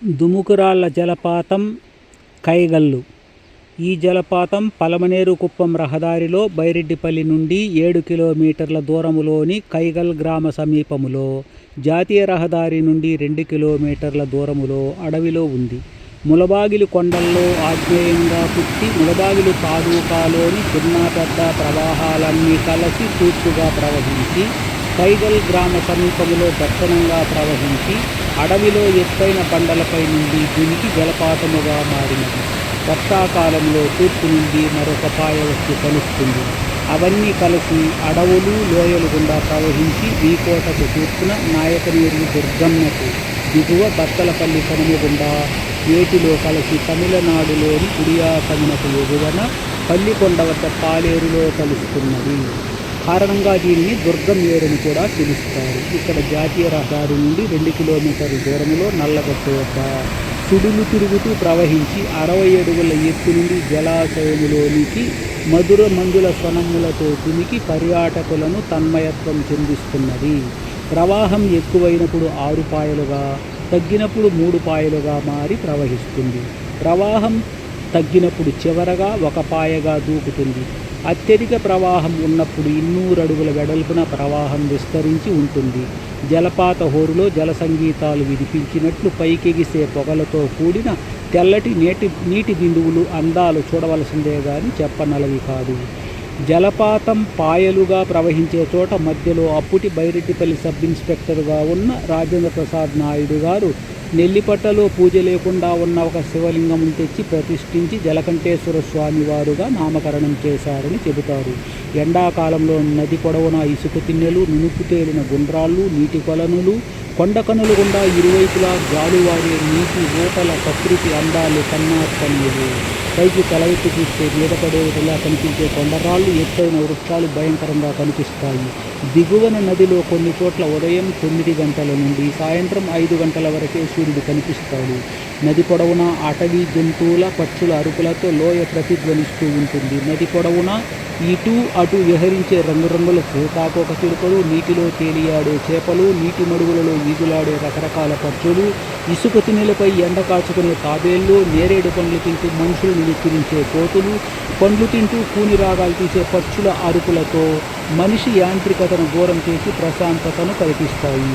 దుముకురాళ్ల జలపాతం కైగల్లు. ఈ జలపాతం పలమనేరు కుప్పం రహదారిలో బైరెడ్డిపల్లి నుండి 7 కిలోమీటర్ల దూరములోని కైగల్ గ్రామ సమీపములో, జాతీయ రహదారి నుండి 2 కిలోమీటర్ల దూరములో అడవిలో ఉంది. ములబాగిలి కొండల్లో ఆగ్నేయంగా పుట్టి ములబాగిలి తాలూకాలోని చిన్న పెద్ద ప్రవాహాలన్నీ కలిసి తూర్పుగా ప్రవహించి, కైగల్ గ్రామ సమీపములో దక్షిణంగా ప్రవహించి, అడవిలో ఎత్తైన బండలపై నుండి దునికి జలపాతముగా మారినది. వర్షాకాలంలో తూర్పు నుండి మరొక పాయ వచ్చి కలుస్తుంది. అవన్నీ కలిసి అడవులు, లోయలు గుండా ప్రవహించి వీకోటకు తూర్పున నాయకనీరు దుర్గమ్మకు దిగువ బత్తలపల్లి కనుమ గుండా ఏటిలో కలిసి తమిళనాడులోని ఉడియాసమునకు ఎగువన పల్లికొండ వద్ద పాలేరులో కలుస్తున్నది. కారణంగా దీనిని దుర్గం ఏరుని కూడా పిలుస్తారు. ఇక్కడ జాతీయ రహదారి నుండి 2 కిలోమీటర్ల దూరంలో నల్లగట్టు వద్ద సుడులు తిరుగుతూ ప్రవహించి 60 అడుగుల ఎత్తు నుండి జలాశయములోనికి మధుర మందుల స్వనములతో దునికి పర్యాటకులను తన్మయత్వం చెందిస్తున్నది. ప్రవాహం ఎక్కువైనప్పుడు 6 పాయలుగా, తగ్గినప్పుడు 3 పాయలుగా మారి ప్రవహిస్తుంది. ప్రవాహం తగ్గినప్పుడు చివరగా 1 పాయగా దూకుతుంది. అత్యధిక ప్రవాహం ఉన్నప్పుడు 200 అడుగుల వెడల్పున ప్రవాహం విస్తరించి ఉంటుంది. జలపాత హోరులో జల సంగీతాలు వినిపించినట్లు పైకెగిసే పొగలతో కూడిన తెల్లటి నీటి బిందువులు అందాలు చూడవలసిందే గాని చెప్పనలవి కాదు. జలపాతం పాయలుగా ప్రవహించే చోట మధ్యలో అప్పుటి బైరెడ్డిపల్లి సబ్ ఇన్స్పెక్టర్గా ఉన్న రాజేంద్ర ప్రసాద్ నాయుడు గారు నెల్లిపట్టలో పూజ లేకుండా ఉన్న ఒక శివలింగం తెచ్చి ప్రతిష్ఠించి జలకంఠేశ్వర స్వామి వారుగా నామకరణం చేశారని చెబుతారు. ఎండాకాలంలో నది పొడవునా ఇసుక తిన్నెలు, నునుపు తేలిన గుండ్రాళ్ళు, నీటి కొలనులు, కొండకనులు గుండా ఇరువైపులా జాలువారే నీటి ఓటల ప్రకృతి అందాలు కన్నార్పణీయులు. పైకి తలెత్తి చూస్తే మీద పడేలా కనిపించే కొండరాళ్ళు, ఎత్తైన వృక్షాలు భయంకరంగా కనిపిస్తాయి. దిగువన నదిలో కొన్ని చోట్ల ఉదయం 9 గంటల నుండి సాయంత్రం 5 గంటల వరకే సూర్యుడు కనిపిస్తాడు. నది పొడవున అటవీ జంతువుల, పక్షుల అరుపులతో లోయ ప్రతిధ్వనిస్తూ ఉంటుంది. నది పొడవున ఇటు అటు విహరించే రంగురంగుల సీతాకోక చిలుకలు, నీటిలో తేలియాడే చేపలు, నీటి మడుగులలో ఈదులాడే రకరకాల పక్షులు, ఇసుక తిన్నెలపై ఎండ కాచుకునే తాబేళ్లు, నేరేడు పండ్లు తింటూ మనుషులను విక్కిరించే కోతులు, పండ్లు తింటూ కూని రాగాలు తీసే పక్షుల అరుపులతో మనిషి యాంత్రికతను దూరం చేసి ప్రశాంతతను కల్పిస్తాయి.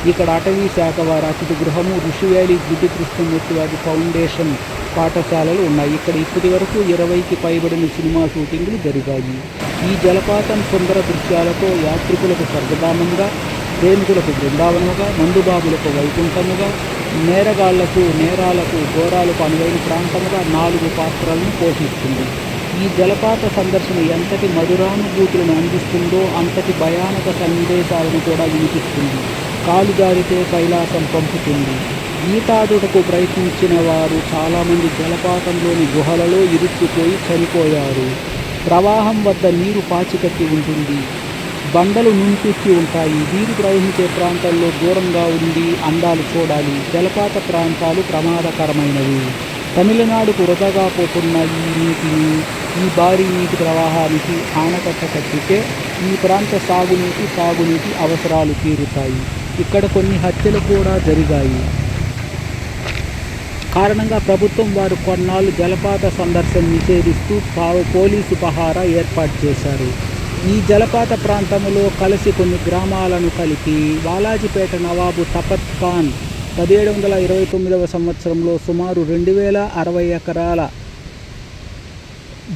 ఇక్కడ అటవీ శాఖ వారి అతిథి గృహము, ఋషివేలి జిడ్డు కృష్ణమూర్తి వారి ఫౌండేషన్ పాఠశాలలు ఉన్నాయి. ఇక్కడ ఇప్పటి వరకు 20కి పైబడిన సినిమా షూటింగ్లు జరిగాయి. ఈ జలపాతం సుందర దృశ్యాలతో యాత్రికులకు స్వర్గధామంగా, ప్రేమికులకు బృందావనముగా, మందుబాబులకు వైకుంఠముగా, నేరాలకు ఘోరాలకు అనువైన ప్రాంతముగా 4 పాత్రలను పోషిస్తుంది. ఈ జలపాత సందర్శన ఎంతటి మధురానుభూతులను అందిస్తుందో అంతటి భయానక సందేశాలను కూడా వినిపిస్తుంది. కాలు జారితే కైలాసం పంపుతుంది. ఈతాడుటకు ప్రయత్నించిన వారు చాలామంది జలపాతంలోని గుహలలో ఇరుక్కుపోయి చనిపోయారు. ప్రవాహం వద్ద నీరు పాచికట్టి ఉంటుంది. బండలు నుంచెక్కి ఉంటాయి. నీరు ప్రవహించే ప్రాంతాల్లో దూరంగా ఉండి అందాలు చూడాలి. జలపాత ప్రాంతాలు ప్రమాదకరమైనవి. తమిళనాడుకు వృధాగా పోతున్న ఈ భారీ నీటి ప్రవాహానికి ఆనకట్ట కట్టితే ఈ ప్రాంత సాగునీటి అవసరాలు తీరుతాయి. ఇక్కడ కొన్ని హత్యలు కూడా జరిగాయి. కారణంగా ప్రభుత్వం వారు కొన్నాళ్ళు జలపాత సందర్శన నిషేధిస్తూ పోలీసు పహారా ఏర్పాటు చేశారు. ఈ జలపాత ప్రాంతంలో కలిసి కొన్ని గ్రామాలను కలిపి వాలాజిపేట నవాబు తపత్ ఖాన్ 1729వ సంవత్సరంలో సుమారు 2060 ఎకరాల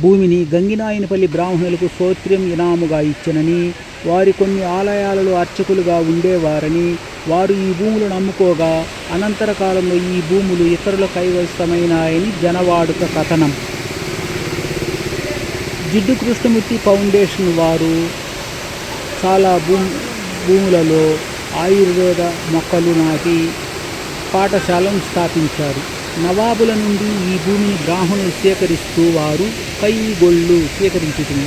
భూమిని గంగినాయనపల్లి బ్రాహ్మణులకు స్తోత్రం ఇనాముగా ఇచ్చినని, వారి కొన్ని ఆలయాలలో అర్చకులుగా ఉండేవారని, వారు ఈ భూములను అమ్ముకోగా అనంతర కాలంలో ఈ భూములు ఇతరుల కైవసమైనాయని జనవాడుక కథనం. జిడ్డు కృష్ణమూర్తి ఫౌండేషన్ వారు చాలా భూములలో ఆయుర్వేద మొక్కలు నాటి పాఠశాలను స్థాపించారు. నవాబుల నుండి ఈ భూమిని బ్రాహ్మణులు సేకరిస్తూ వారు కైగొళ్ళు స్వీకరించుకుని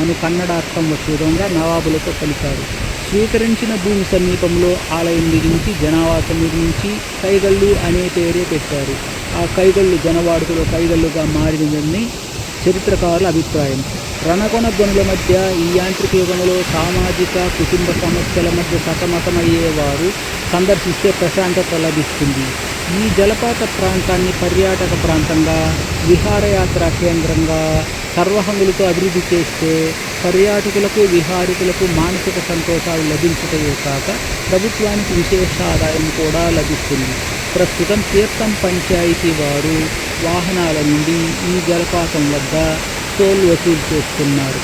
అను కన్నడార్థం వచ్చే విధంగా నవాబులతో కలిపారు. స్వీకరించిన భూమి సమీపంలో ఆలయం నిర్మించి జనావాసం నిర్మించి కైగళ్ళు అనే పేరే పెట్టారు. ఆ కైగళ్ళు జనవాడుకలో కైగళ్ళుగా మారినదని చరిత్రకారుల అభిప్రాయం. రణకొణ ధ్వనుల మధ్య ఈ యాంత్రిక యుగంలో సామాజిక, కుటుంబ సమస్యల మధ్య సతమతమయ్యేవారు సందర్శిస్తే ప్రశాంతత లభిస్తుంది. ఈ జలపాత ప్రాంతాన్ని పర్యాటక ప్రాంతంగా, విహారయాత్రా కేంద్రంగా సర్వహంగులతో అభివృద్ధి చేస్తే పర్యాటకులకు, విహారకులకు మానసిక సంతోషాలు లభించటమే కాక ప్రభుత్వానికి విశేష ఆదాయం కూడా లభిస్తుంది. ప్రస్తుతం తీర్థం పంచాయతీ వారు వాహనాల నుండి ఈ జలపాతం వద్ద టోల్ వసూలు చేస్తున్నారు.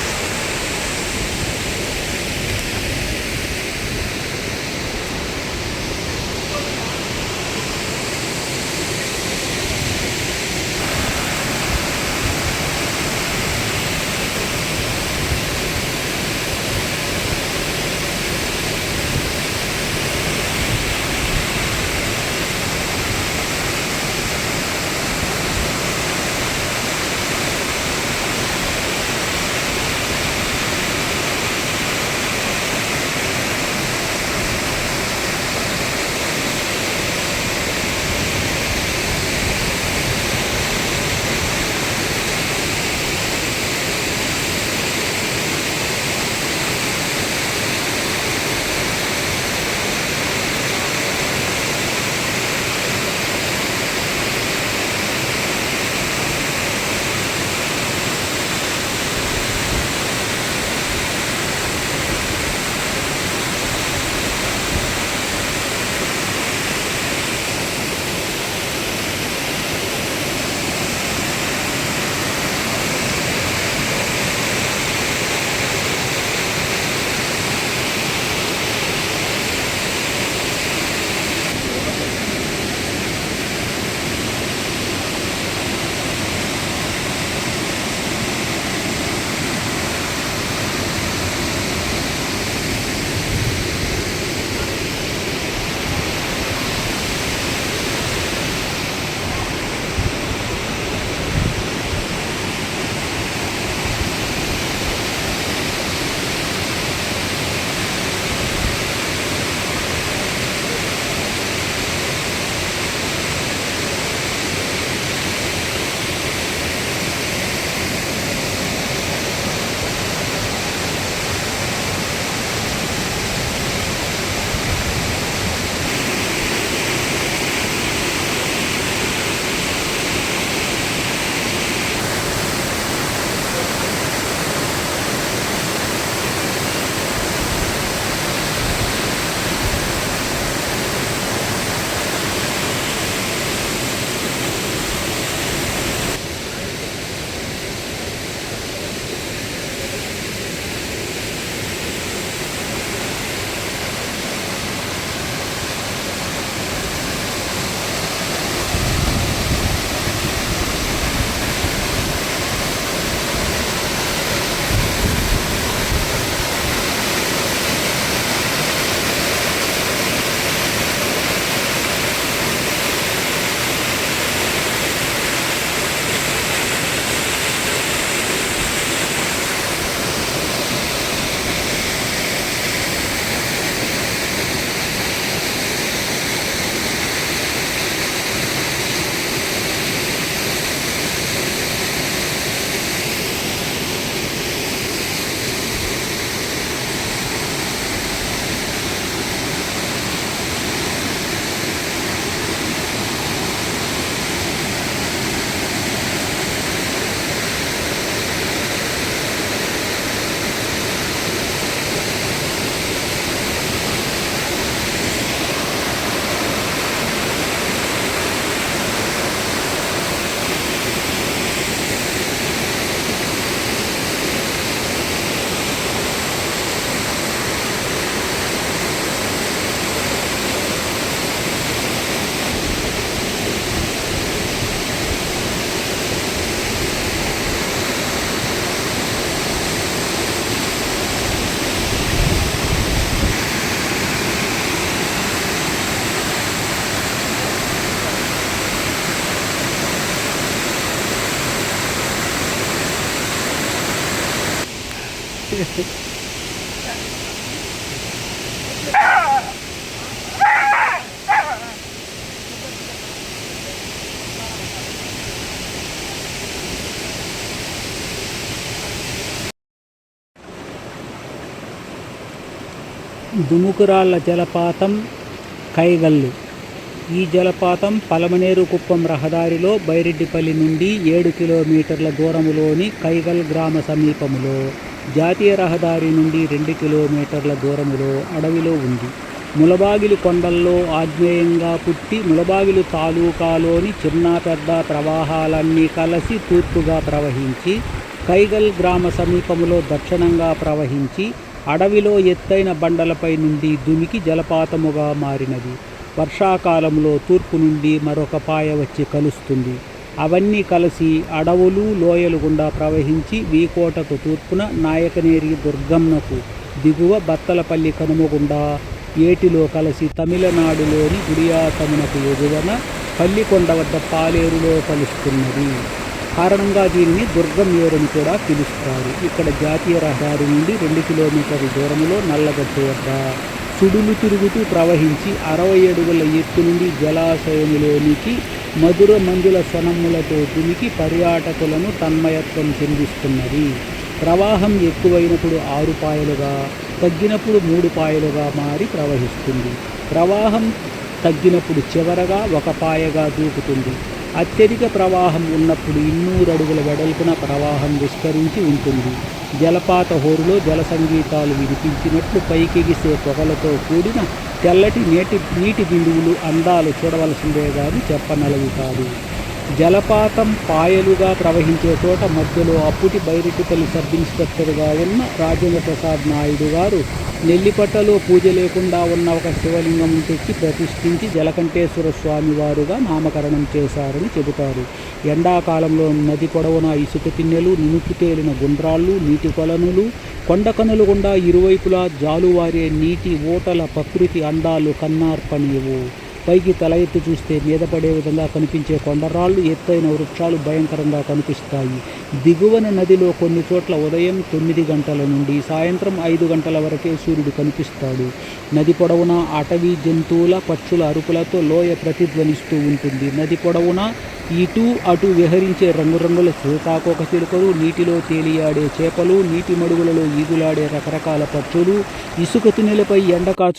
దుముకురాళ్ల జలపాతం కైగల్లు. ఈ జలపాతం పలమనేరు కుప్పం రహదారిలో బైరెడ్డిపల్లి నుండి 7 కిలోమీటర్ల దూరములోని కైగల్ గ్రామ సమీపములో, జాతీయ రహదారి నుండి 2 కిలోమీటర్ల దూరములో అడవిలో ఉంది. ములబాగిలి కొండల్లో ఆగ్నేయంగా పుట్టి ములబాగిలి తాలూకాలోని చిన్న పెద్ద ప్రవాహాలన్నీ కలిసి తూర్పుగా ప్రవహించి, కైగల్ గ్రామ సమీపములో దక్షిణంగా ప్రవహించి, అడవిలో ఎత్తైన బండలపై నుండి దుమికి జలపాతముగా మారినది. వర్షాకాలంలో తూర్పు నుండి మరొక పాయ వచ్చి కలుస్తుంది. అవన్నీ కలిసి అడవులు లోయలు గుండా ప్రవహించి వీకోటకు తూర్పున నాయకనేరి దుర్గంనకు దిగువ బత్తలపల్లి కనుమగుండా ఏటిలో కలిసి తమిళనాడులోని గుడియాతమునకు ఎగువన పల్లికొండ వద్ద పాలేరులో కలుస్తున్నది. కారణంగా దీనిని దుర్గం ఏరుని కూడా పిలుస్తారు. ఇక్కడ జాతీయ రహదారి నుండి 2 కిలోమీటర్ల దూరంలో నల్లగట్టు వద్ద సుడులు తిరుగుతూ ప్రవహించి 60 అడుగుల ఎత్తు నుండి జలాశయములోనికి మధుర మంజుల స్వనములతో దుమికి పర్యాటకులను తన్మయత్వం చెందిస్తున్నది. ప్రవాహం ఎక్కువైనప్పుడు 6 పాయలుగా, తగ్గినప్పుడు 3 పాయలుగా మారి ప్రవహిస్తుంది. ప్రవాహం తగ్గినప్పుడు చివరగా 1 పాయగా దూకుతుంది. అత్యధిక ప్రవాహం ఉన్నప్పుడు 200 అడుగుల వెడల్పున ప్రవాహం విస్తరించి ఉంటుంది. జలపాత హోరులో జల సంగీతాలు వినిపించినట్లు పైకెగిసే పొగలతో కూడిన తెల్లటి నీటి బిందువులు అందాలు చూడవలసిందే గాని చెప్పనలవి కాదు. జలపాతం పాయలుగా ప్రవహించే చోట మధ్యలో అప్పుటి బైరెడ్డిపల్లి సబ్ ఇన్స్పెక్టర్గా ఉన్న రాజేంద్ర ప్రసాద్ నాయుడు గారు నెల్లిపట్టలో పూజ లేకుండా ఉన్న ఒక శివలింగం తెచ్చి ప్రతిష్ఠించి జలకంఠేశ్వర స్వామి వారుగా నామకరణం చేశారని చెబుతారు. ఎండాకాలంలో నది పొడవున ఇసుక తిన్నెలు, నునుపు తేలిన గుండ్రాళ్ళు, నీటి కొలనులు, కొండకనులు గుండా ఇరువైపులా జాలువారే నీటి ఓటల ప్రకృతి అందాలు కన్నార్పణీయవు. పైకి తల ఎత్తి చూస్తే మీద పడే విధంగా కనిపించే కొండరాళ్ళు, ఎత్తైన వృక్షాలు భయంకరంగా కనిపిస్తాయి. దిగువన నదిలో కొన్ని చోట్ల ఉదయం 9 గంటల నుండి సాయంత్రం 5 గంటల వరకే సూర్యుడు కనిపిస్తాడు. నది పొడవున అటవీ జంతువుల, పక్షుల అరుపులతో లోయ ప్రతిధ్వనిస్తూ ఉంటుంది. నది పొడవున ఇటు అటు విహరించే రంగురంగుల సీతాకోక చిలుకలు, నీటిలో తేలియాడే చేపలు, నీటి మడుగులలో ఈదులాడే రకరకాల పక్షులు, ఇసుక తిన్నెలపై ఎండకాచు